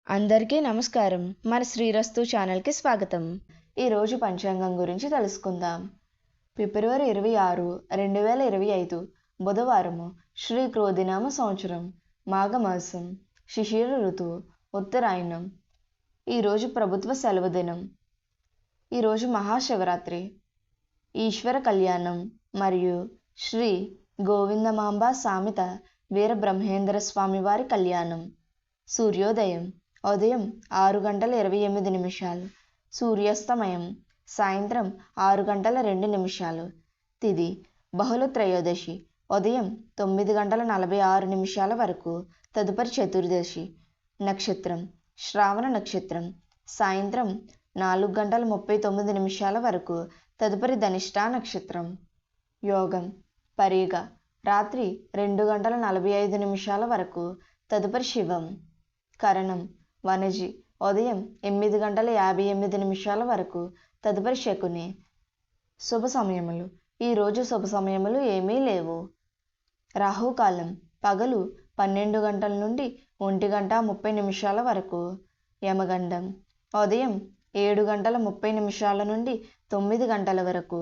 అందరికీ నమస్కారం. మన శ్రీరస్తు ఛానల్కి స్వాగతం. ఈరోజు పంచాంగం గురించి తెలుసుకుందాం. ఫిబ్రవరి 26, 2025 బుధవారము. శ్రీ క్రోధినామ సంవత్సరం, మాఘమాసం, శిశిర ఋతువు, ఉత్తరాయణం. ఈరోజు ప్రభుత్వ సెలవు దినం. ఈరోజు మహాశివరాత్రి, ఈశ్వర కళ్యాణం మరియు శ్రీ గోవిందమాంబ సామిత వీరబ్రహ్మేంద్ర స్వామి వారి కళ్యాణం. సూర్యోదయం ఉదయం 6:28, సూర్యాస్తమయం సాయంత్రం 6:02. తిథి బహుళ త్రయోదశి ఉదయం 9:46 వరకు, తదుపరి చతుర్దశి. నక్షత్రం శ్రావణ నక్షత్రం సాయంత్రం 4:39 వరకు, తదుపరి ధనిష్టా నక్షత్రం. యోగం పరిగ రాత్రి 2:45 వరకు, తదుపరి శివం. కరణం వనజి ఉదయం 8:58 వరకు, తదుపరి శకుని. శుభ సమయములు. ఈరోజు శుభ సమయములు ఏమీ లేవు. రాహుకాలం పగలు 12 గంటల నుండి 1:30 వరకు. యమగండం ఉదయం 7:30 నుండి 9 గంటల వరకు.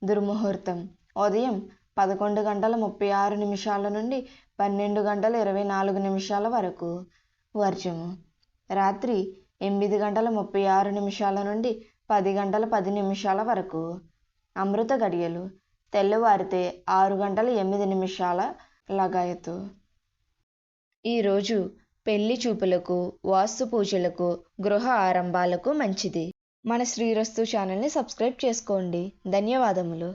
దుర్ముహూర్తం ఉదయం 11:36 నుండి 12:24 వరకు. వర్జము రాత్రి 8:36 నుండి 10:10 వరకు. అమృత గడియలు తెల్లవారితే 6:08 లగాయతు. ఈరోజు పెళ్లి చూపులకు, వాస్తు పూజలకు, గృహ ఆరంభాలకు మంచిది. మన శ్రీరస్తు ఛానల్ని సబ్స్క్రైబ్ చేసుకోండి. ధన్యవాదములు.